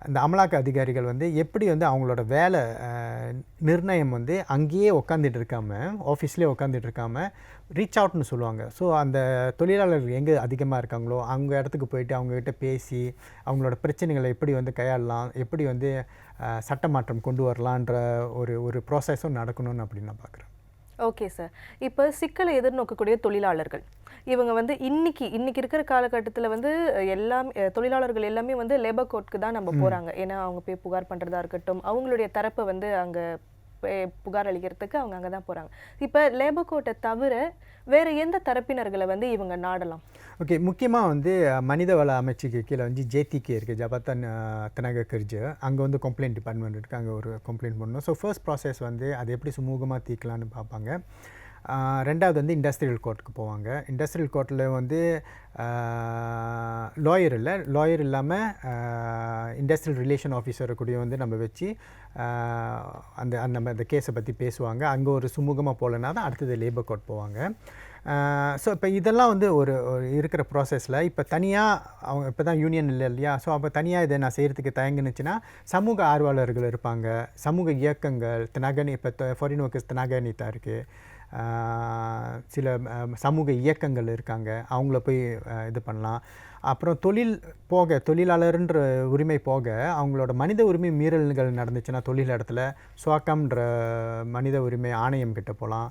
அந்த அமலாக்க அதிகாரிகள் வந்து எப்படி வந்து அவங்களோட வேலை நிர்ணயம் வந்து அங்கேயே உட்காந்துட்டு இருக்காமல், ஆஃபீஸ்லேயே உட்காந்துட்டு இருக்காமல் ரீச் அவுட்னு சொல்லுவாங்க. ஸோ அந்த தொழிலாளர்கள் எங்கே அதிகமாக இருக்காங்களோ அவங்க இடத்துக்கு போயிட்டு அவங்கக்கிட்ட பேசி அவங்களோட பிரச்சனைகளை எப்படி வந்து கையாளலாம், எப்படி வந்து சட்ட மாற்றம் கொண்டு வரலான்ற ஒரு ப்ராசஸும் நடக்கணும்னு அப்படின்னு நான் பார்க்குறேன். Okay sir. இப்போ சிக்கலை எதிர்நோக்கக்கூடிய தொழிலாளர்கள் இவங்க வந்து இன்னைக்கு இருக்கிற காலகட்டத்தில் வந்து தொழிலாளர்கள் எல்லாமே வந்து லேபர் கோர்ட்டுக்கு தான் நம்ம போகிறாங்க. ஏன்னா அவங்க போய் புகார் பண்ணுறதா இருக்கட்டும், அவங்களுடைய தரப்பை வந்து அங்கே புகார் அளிக்கிறதுக்கு அவங்க அங்கே தான் போகிறாங்க. இப்போ லேபர் கோர்ட்டை தவிர வேறு எந்த தரப்பினர்களை வந்து இவங்க நாடலாம்? ஓகே, முக்கியமாக வந்து மனிதவள அமைச்சுக்கு கீழே வந்து ஜேடிகே இருக்குது, ஜபத்தன் தெனாக கர்ஜ். அங்கே வந்து கம்ப்ளைண்ட் டிபார்ட்மெண்ட் இருக்குது, அங்கே ஒரு கம்ப்ளைண்ட் பண்ணணும். ஸோ ஃபர்ஸ்ட் ப்ராசஸ் வந்து அது எப்படி சுமூகமாக தீர்க்கலான்னு பார்ப்பாங்க. ரெண்டாவது வந்து இண்டஸ்ட்ரியல் கோர்ட்டுக்கு போவாங்க. இண்டஸ்ட்ரியல் கோர்ட்டில் வந்து லாயர் இல்லாமல் இண்டஸ்ட்ரியல் ரிலேஷன் ஆஃபீஸரை கூட வந்து நம்ம வச்சு நம்ம அந்த கேஸை பற்றி பேசுவாங்க. அங்கே ஒரு சுமூகமாக போகலன்னா தான் அடுத்தது லேபர் கோர்ட் போவாங்க. ஸோ இப்போ இதெல்லாம் வந்து ஒரு இருக்கிற ப்ராசஸில் இப்போ தனியாக அவங்க இப்போ தான் யூனியன் இல்லை இல்லையா? ஸோ அப்போ தனியாக இதை நான் செய்கிறதுக்கு தயங்குனுச்சுன்னா சமூக ஆர்வலர்கள் இருப்பாங்க, சமூக இயக்கங்கள், இப்போ ஃபாரின் ஒர்க்கர்ஸ் தெனாகனிதா இருக்குது, சில சமூக இயக்கங்கள் இருக்காங்க, அவங்கள போய் இது பண்ணலாம். அப்புறம் தொழிலாளர்ன்ற உரிமை போக அவங்களோட மனித உரிமை மீறல்கள் நடந்துச்சுன்னா தொழில் இடத்துல ஸ்வாக்கம்ன்ற மனித உரிமை ஆணையம் கிட்ட போகலாம்.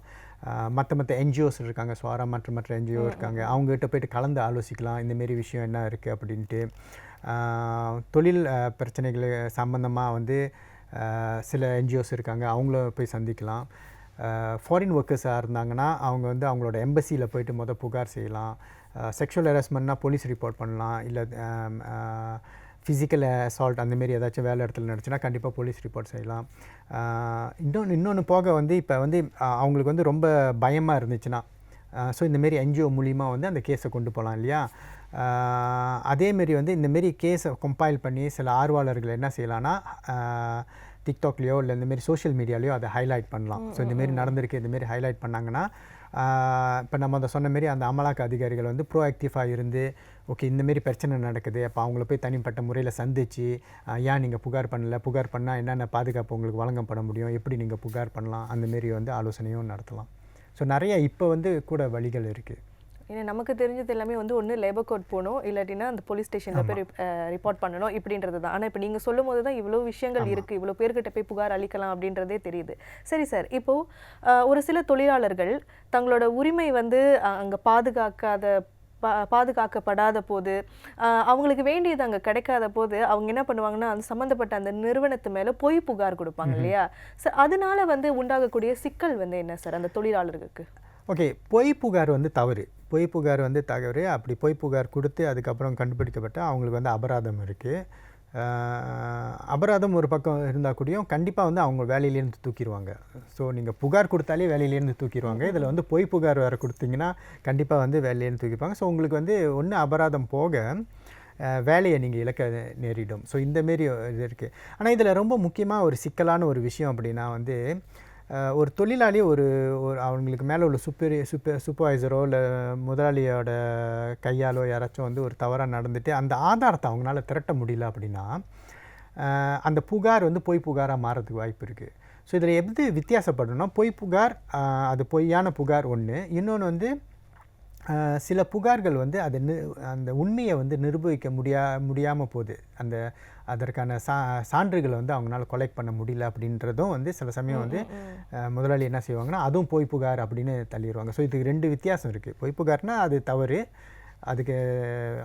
மற்ற என்ஜிஓஸ் இருக்காங்க, ஸ்வாரா மற்ற என்ஜிஓ இருக்காங்க, அவங்ககிட்ட போய்ட்டு கலந்து ஆலோசிக்கலாம் இந்தமாரி விஷயம் என்ன இருக்குது அப்படின்ட்டு. தொழில் பிரச்சனைகள் சம்மந்தமாக வந்து சில என்ஜிஓஸ் இருக்காங்க, அவங்கள போய் சந்திக்கலாம். ஃபாரின் ஒர்க்கர்ஸாக இருந்தாங்கன்னா அவங்க வந்து அவங்களோட எம்பசியில் போய்ட்டு புகார் செய்யலாம். செக்ஷுவல் ஹராஸ்மெண்ட்னா போலீஸ் ரிப்போர்ட் பண்ணலாம். இல்லை ஃபிசிக்கல் அசால்ட் அந்தமாரி ஏதாச்சும் வேலை இடத்துல நடந்துச்சுன்னா கண்டிப்பாக போலீஸ் ரிப்போர்ட் செய்யலாம். இன்னொன்று போக வந்து இப்போ வந்து அவங்களுக்கு வந்து ரொம்ப பயமாக இருந்துச்சுன்னா ஸோ இந்தமாரி என்ஜிஓ மூலிமா வந்து அந்த கேஸை கொண்டு போகலாம் இல்லையா? அதேமாரி வந்து இந்தமாரி கேஸை கம்பைல் பண்ணி சில ஆர்வலர்கள் என்ன செய்யலான்னா டிக்டாக்லேயோ இல்லை இந்தமாரி சோஷியல் மீடியாலேயோ அதை ஹைலைட் பண்ணலாம். ஸோ இந்தமாரி நடந்திருக்கு, இந்தமாரி ஹைலைட் பண்ணாங்கன்னா இப்போ நம்ம அதை சொன்ன மாரி அந்த அமலாக்க அதிகாரிகள் வந்து ப்ரோஆக்டிவாக இருந்து ஓகே இந்தமாரி பிரச்சனை நடக்குது, அப்போ அவங்கள போய் தனிப்பட்ட முறையில் சந்தித்து ஏன் நீங்கள் புகார் பண்ணால் என்னென்ன பாதுகாப்பு உங்களுக்கு வழங்கப்பட முடியும், எப்படி நீங்கள் புகார் பண்ணலாம், அந்தமாரி வந்து ஆலோசனையும் நடத்தலாம். ஸோ நிறைய இப்போ வந்து கூட வழிகள் இருக்குது. ஏன்னா நமக்கு தெரிஞ்சது எல்லாமே வந்து ஒன்று லேபர் கோர்ட் போகணும், இல்லாட்டினா அந்த போலீஸ் ஸ்டேஷனில் போய் ரிப்போர்ட் பண்ணணும் இப்படின்றது தான். ஆனால் இப்போ நீங்கள் சொல்லும் போது தான் இவ்வளோ விஷயங்கள் இருக்குது, இவ்வளோ பேர்கிட்ட போய் புகார் அளிக்கலாம் அப்படின்றதே தெரியுது. சரி சார், இப்போது ஒரு சில தொழிலாளர்கள் தங்களோட உரிமை வந்து அங்கே பாதுகாக்கப்படாத போது, அவங்களுக்கு வேண்டியது அங்கே கிடைக்காத போது அவங்க என்ன பண்ணுவாங்கன்னா அந்த சம்மந்தப்பட்ட அந்த நிறுவனத்து மேலே பொய் புகார் கொடுப்பாங்க இல்லையா? சார் அதனால வந்து உண்டாகக்கூடிய சிக்கல் வந்து என்ன சார் அந்த தொழிலாளர்களுக்கு? ஓகே, பொய் புகார் வந்து தவறு. அப்படி பொய் புகார் கொடுத்து அதுக்கப்புறம் கண்டுபிடிக்கப்பட்ட அவங்களுக்கு வந்து அபராதம் இருக்குது. அபராதம் ஒரு பக்கம் இருந்தால் கூடயும் கண்டிப்பாக வந்து அவங்க வேலையிலேருந்து தூக்கிடுவாங்க. ஸோ நீங்கள் புகார் கொடுத்தாலே வேலையிலேருந்து தூக்கிடுவாங்க. இதில் வந்து பொய் புகார் வேறு கொடுத்தீங்கன்னா கண்டிப்பாக வந்து வேலையிலேருந்து தூக்கிடுவாங்க. ஸோ உங்களுக்கு வந்து ஒன்று அபராதம் போக வேலையை நீங்கள் இழக்க நேரிடும். ஸோ இந்தமாரி இது இருக்குது. ஆனால் இதில் ரொம்ப முக்கியமாக ஒரு சிக்கலான ஒரு விஷயம் அப்படின்னா வந்து ஒரு தொழிலாளி ஒரு அவங்களுக்கு மேலே உள்ள சூப்பர்வைசரோ இல்லை முதலாளியோட கையாலோ யாராச்சும் வந்து ஒரு தவறாக நடந்துட்டு அந்த ஆதாரத்தை அவங்களால திரட்ட முடியல அப்படின்னா அந்த புகார் வந்து பொய் புகாராக மாறதுக்கு வாய்ப்பு இருக்குது. ஸோ இதில் எது வித்தியாசப்படணும்னா பொய் புகார் அது பொய்யான புகார் ஒன்று, இன்னொன்று வந்து சில புகார்கள் வந்து அந்த உண்மையை வந்து நிரூபிக்க முடியாமல் போகுது. அதற்கான சான்றுகளை வந்து அவங்களால கொலெக்ட் பண்ண முடியல அப்படின்றதும் வந்து சில சமயம் வந்து முதலாளி என்ன செய்வாங்கன்னா அதுவும் பொய் புகார் அப்படின்னு தள்ளிடுவாங்க. ஸோ இதுக்கு 2 வித்தியாசம் இருக்குது. பொய் புகார்னால் அது தவறு, அதுக்கு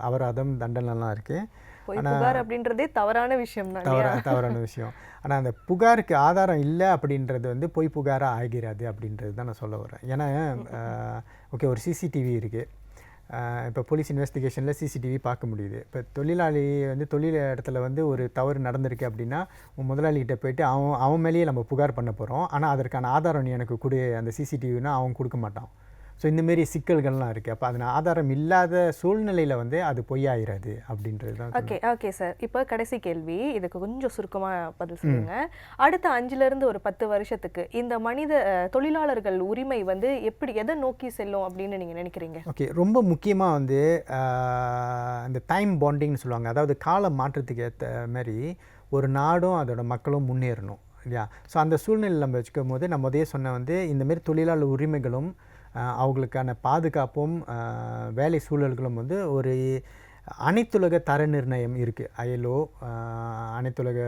அபராதம் தண்டனைலாம் இருக்குது. புகார் அப்படின்றதே தவறான விஷயம் தான், தவறான விஷயம். ஆனால் அந்த புகாருக்கு ஆதாரம் இல்லை அப்படின்றது வந்து பொய் புகாராக ஆகிறது அப்படின்றது தான் நான் சொல்ல வரேன். ஏன்னா ஓகே, ஒரு சிசிடிவி இருக்குது. இப்போ போலீஸ் இன்வெஸ்டிகேஷனில் சிசிடிவி பார்க்க முடியுது. இப்போ தொழிலாளி வந்து தொழில் இடத்துல வந்து ஒரு தவறு நடந்திருக்கு அப்படின்னா முதலாளிகிட்ட போயிட்டு அவன் மேலேயே நம்ம புகார் பண்ண போகிறோம். ஆனால் அதற்கான ஆதாரம் நீ எனக்கு கொடு, அந்த சிசிடிவினா அவன் கொடுக்க மாட்டான். ஸோ இந்தமாரி சிக்கல்கள்லாம் இருக்குது. அப்போ அதில் ஆதாரம் இல்லாத சூழ்நிலையில் வந்து அது பொய்யாயிராது அப்படின்றது தான். ஓகே சார், இப்போ கடைசி கேள்வி, இதுக்கு கொஞ்சம் சுருக்கமாக பதில் சொல்லுங்க. அடுத்த 5லேருந்து ஒரு 10 வருஷத்துக்கு இந்த மனித தொழிலாளர்கள் உரிமை வந்து எதை நோக்கி செல்லும் அப்படின்னு நீங்கள் நினைக்கிறீங்க? ஓகே, ரொம்ப முக்கியமாக வந்து இந்த டைம் பாண்டிங்னு சொல்லுவாங்க. அதாவது கால மாற்றத்துக்கு ஏற்ற மாதிரி ஒரு நாடும் அதோட மக்களும் முன்னேறணும் இல்லையா? ஸோ அந்த சூழ்நிலை நம்ம வச்சுக்கும் போது நம்ம முதலே சொன்ன வந்து இந்தமாரி தொழிலாளர் உரிமைகளும் அவங்களுக்கான பாதுகாப்பும் வேலை சூழல்களும் வந்து ஒரு அனைத்துலக தர நிர்ணயம் இருக்குது. ILO, அனைத்துலக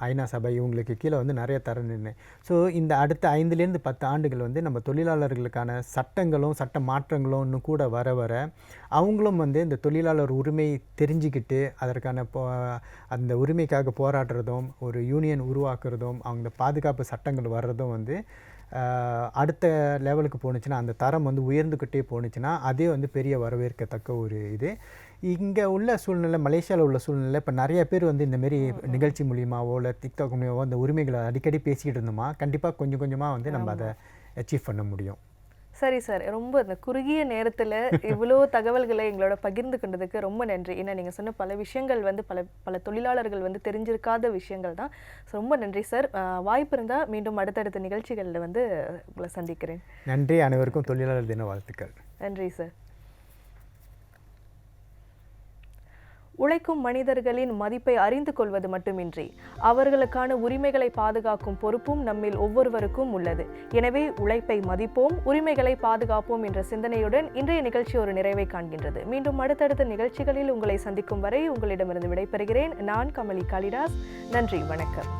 ஐநா சபை, இவங்களுக்கு கீழே வந்து நிறைய தர நிர்ணயம். ஸோ இந்த அடுத்த 5லேருந்து 10 ஆண்டுகள் வந்து நம்ம தொழிலாளர்களுக்கான சட்டங்களும் சட்ட மாற்றங்களும் இன்னும் கூட வர அவங்களும் வந்து இந்த தொழிலாளர் உரிமை தெரிஞ்சுக்கிட்டு அதற்கான அந்த உரிமைக்காக போராடுறதும் ஒரு யூனியன் உருவாக்குறதும் அவங்க பாதுகாப்பு சட்டங்கள் வர்றதும் வந்து அடுத்த லெவலுக்கு போணுச்சுன்னா அந்த தரம் வந்து உயர்ந்துக்கிட்டே போணுச்சுன்னா அதே வந்து பெரிய வரவேற்கத்தக்க ஒரு இது. இங்கே உள்ள சூழ்நிலை, மலேசியாவில் உள்ள சூழ்நிலை இப்போ நிறைய பேர் வந்து இந்தமாரி நிகழ்ச்சி மூலியமாவோ இல்லை டிக்டாக் மூலியமாவோ அந்த உரிமைகளை அடிக்கடி பேசிக்கிட்டு இருந்தோமா கண்டிப்பாக கொஞ்சம் கொஞ்சமாக வந்து நம்ம அதை அச்சீவ் பண்ண முடியும். சரி சார், ரொம்ப இந்த குறுகிய நேரத்தில் இவ்வளோ தகவல்களை எங்களோட பகிர்ந்து கொண்டதுக்கு ரொம்ப நன்றி. ஏன்னா நீங்கள் சொன்ன பல விஷயங்கள் வந்து பல தொழிலாளர்கள் வந்து தெரிஞ்சிருக்காத விஷயங்கள் தான். ரொம்ப நன்றி சார். வாய்ப்பு இருந்தால் மீண்டும் அடுத்தடுத்த நிகழ்ச்சிகளில் வந்து உங்களை சந்திக்கிறேன். நன்றி. அனைவருக்கும் தொழிலாளர் தின வாழ்த்துக்கள். நன்றி சார். உழைக்கும் மனிதர்களின் மதிப்பை அறிந்து கொள்வது மட்டுமின்றி அவர்களுக்கான உரிமைகளை பாதுகாக்கும் பொறுப்பும் நம்மில் ஒவ்வொருவருக்கும் உள்ளது. எனவே உழைப்பை மதிப்போம், உரிமைகளை பாதுகாப்போம் என்ற சிந்தனையுடன் இன்றைய நிகழ்ச்சி ஒரு நிறைவை காண்கின்றது. மீண்டும் அடுத்தடுத்த நிகழ்ச்சிகளில் உங்களை சந்திக்கும் வரை உங்களிடமிருந்து விடைபெறுகிறேன். நான் கமலி காளிதாஸ். நன்றி, வணக்கம்.